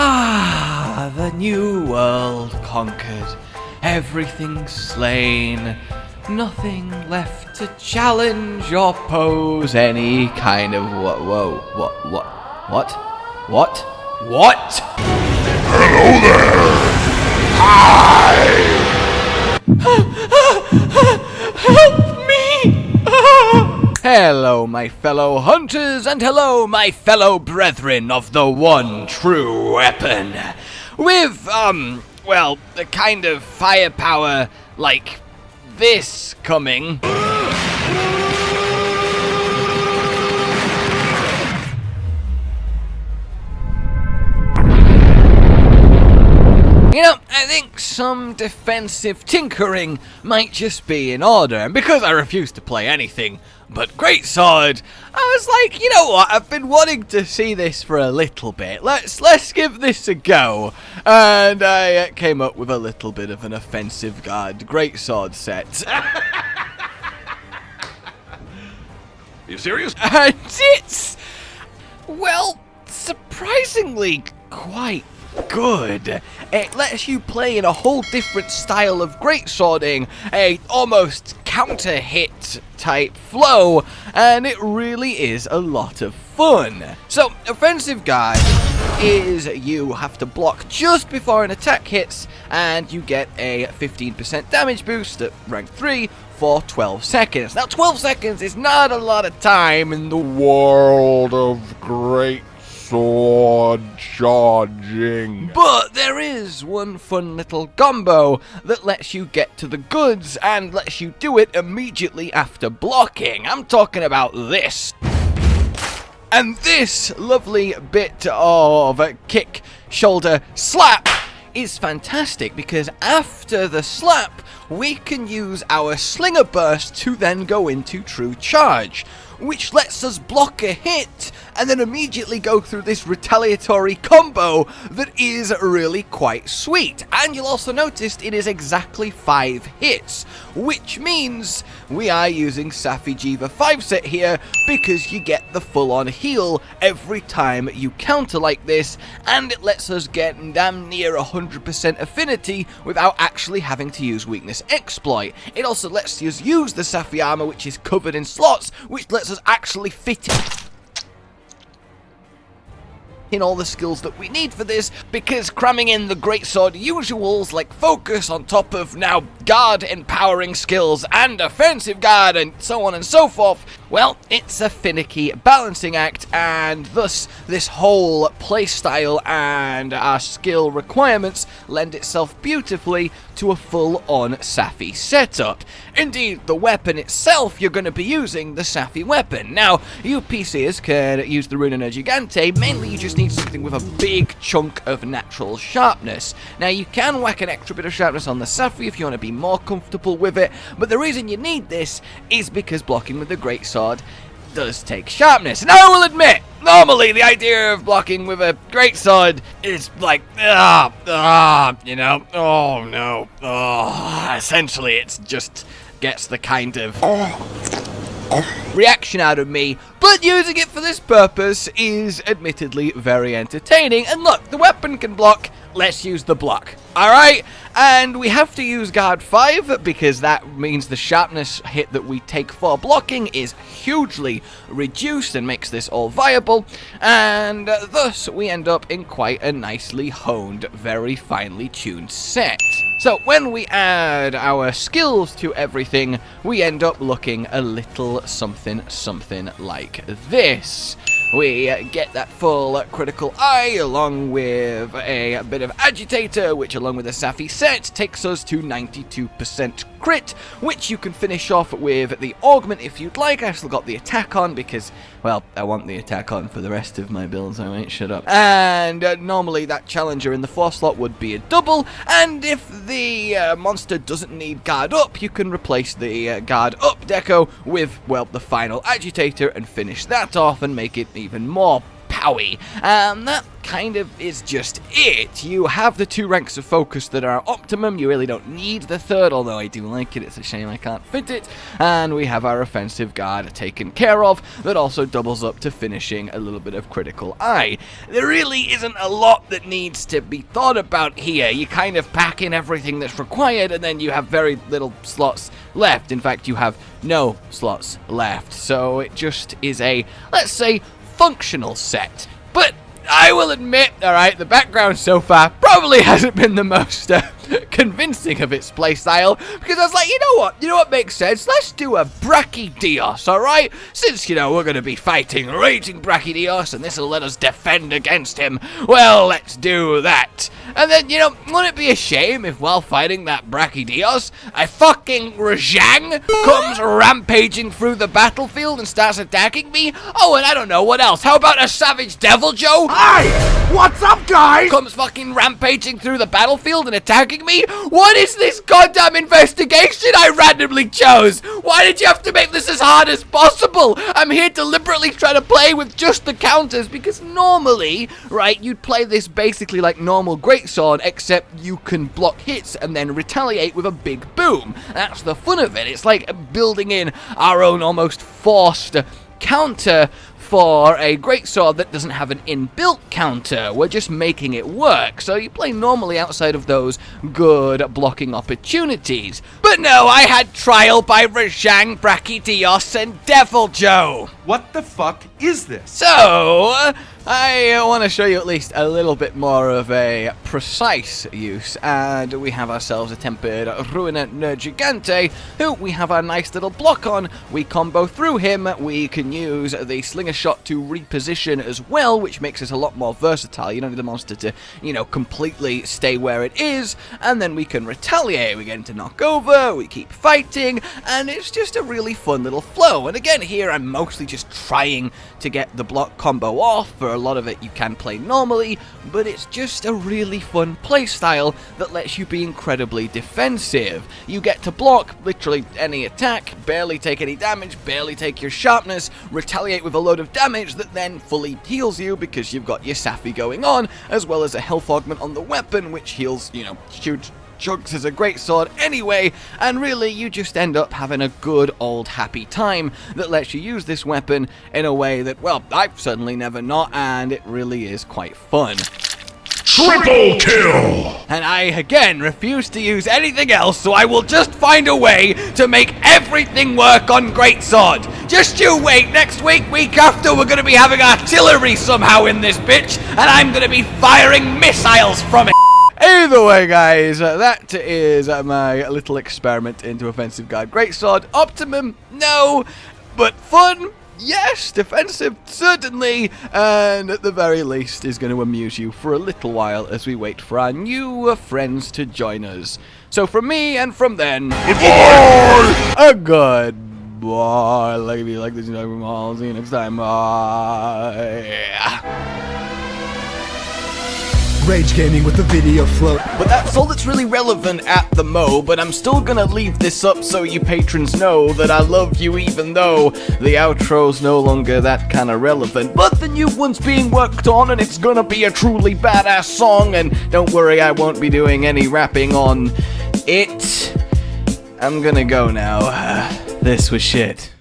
Ah, the new world conquered. Everything slain. Nothing left to challenge or pose any kind of what? Hello there! Hi! Help me! Hello, my fellow hunters, and hello, my fellow brethren of the one true weapon. With, well, the kind of firepower like this coming. You know, I think some defensive tinkering might just be in order, and because I refuse to play anything but Greatsword, I was like, you know what, I've been wanting to see this for a little bit. Let's give this a go. And I came up with a little bit of an offensive guard Greatsword set. You serious? And it's, well, surprisingly quite good. It lets you play in a whole different style of greatswording, a almost counter-hit type flow, and it really is a lot of fun. So, offensive guard is you have to block just before an attack hits, and you get a 15% damage boost at rank 3 for 12 seconds. Now, 12 seconds is not a lot of time in the world of Greatsword charging. But there is one fun little combo that lets you get to the goods and lets you do it immediately after blocking. I'm talking about this. And this lovely bit of kick, shoulder, slap is fantastic because after the slap, we can use our slinger burst to then go into true charge, which lets us block a hit and then immediately go through this retaliatory combo that is really quite sweet. And you'll also notice it is exactly 5 hits, which means we are using Safi'jiiva 5 set here because you get the full-on heal every time you counter like this, and it lets us get damn near 100% affinity without actually having to use weakness exploit. It also lets us use the Safi armor, which is covered in slots, which lets us actually fit in all the skills that we need for this, because cramming in the greatsword usuals like focus on top of now guard empowering skills and offensive guard and so on and so forth, well, it's a finicky balancing act, and thus this whole playstyle and our skill requirements lend itself beautifully to a full-on Safi setup. Indeed, the weapon itself, you're going to be using the Safi weapon. Now, you PCers can use the Rune Energy Gigante, mainly you just need something with a big chunk of natural sharpness. Now, you can whack an extra bit of sharpness on the Safi if you want to be more comfortable with it, but the reason you need this is because blocking with the Greatsword does take sharpness. And I will admit, normally the idea of blocking with a greatsword is like, you know, oh no, essentially it's just gets the kind of reaction out of me, but using it for this purpose is admittedly very entertaining. And look, the weapon can block, let's use the block. Alright, and we have to use guard 5 because that means the sharpness hit that we take for blocking is hugely reduced and makes this all viable, and thus we end up in quite a nicely honed, very finely tuned set. So when we add our skills to everything, we end up looking a little something like this. We get that full critical eye along with a bit of agitator, which along with the Safi set takes us to 92% crit, which you can finish off with the augment if you'd like. I've still got the attack on because, well, I want the attack on for the rest of my builds, I won't shut up. And normally that challenger in the 4 slot would be a double, and if the monster doesn't need guard up, you can replace the guard up deco with, well, the final agitator and finish that off and make it even more Howie. That kind of is just it. You have the 2 ranks of focus that are optimum. You really don't need the 3rd, although I do like it. It's a shame I can't fit it. And we have our offensive guard taken care of that also doubles up to finishing a little bit of critical eye. There really isn't a lot that needs to be thought about here. You kind of pack in everything that's required and then you have very little slots left. In fact, you have no slots left. So it just is a, let's say, functional set. But I will admit, alright, the background so far probably hasn't been the most convincing of its playstyle, because I was like, you know what makes sense? Let's do a Brachydios, alright? Since, we're going to be fighting raging Brachydios, and this will let us defend against him, well, let's do that. And then, wouldn't it be a shame if while fighting that Brachydios, a fucking Rajang comes rampaging through the battlefield and starts attacking me? Oh, and I don't know, what else? How about a Savage Devil Joe? Hi! What's up, guys? Comes fucking rampaging through the battlefield and attacking me? What is this goddamn investigation I randomly chose? Why did you have to make this as hard as possible? I'm here deliberately trying to play with just the counters, because normally, right, you'd play this basically like normal Greatsword, except you can block hits and then retaliate with a big boom. That's the fun of it. It's like building in our own almost forced counter for a Greatsword that doesn't have an inbuilt counter. We're just making it work, so you play normally outside of those good blocking opportunities. But no, I had trial by Rajang, Brachydios, and Devil Joe. What the fuck is this? So, I want to show you at least a little bit more of a precise use, and we have ourselves a tempered Ruinant Gigante, who we have our nice little block on. We combo through him. We can use the Slinger Shot to reposition as well, which makes us a lot more versatile. You don't need the monster to, completely stay where it is, and then we can retaliate. We get into knock over, we keep fighting, and it's just a really fun little flow. And again, here I'm mostly just trying to get the block combo off. For a lot of it you can play normally, but it's just a really fun playstyle that lets you be incredibly defensive. You get to block literally any attack, barely take any damage, barely take your sharpness, retaliate with a load of damage that then fully heals you because you've got your Safi going on, as well as a health augment on the weapon, which heals, huge chunks as a Greatsword anyway, and really you just end up having a good old happy time that lets you use this weapon in a way that, well, I've certainly never not, and it really is quite fun. Triple kill! And I, again, refuse to use anything else, so I will just find a way to make everything work on Greatsword. Just you wait, next week, week after, we're going to be having artillery somehow in this bitch, and I'm going to be firing missiles from it. Either way, guys, that is my little experiment into offensive guard Greatsword. Optimum? No. But fun? Yes. Defensive? Certainly. And at the very least is going to amuse you for a little while as we wait for our new friends to join us. So from me and from then, Goodbye! a goodbye. Like if you like this, see you next time. Bye. Rage Gaming with the video float. But that's all that's really relevant at the mo, but I'm still gonna leave this up so you patrons know that I love you even though the outro's no longer that kind of relevant. But the new one's being worked on and it's gonna be a truly badass song, and don't worry, I won't be doing any rapping on it. I'm gonna go now. This was shit.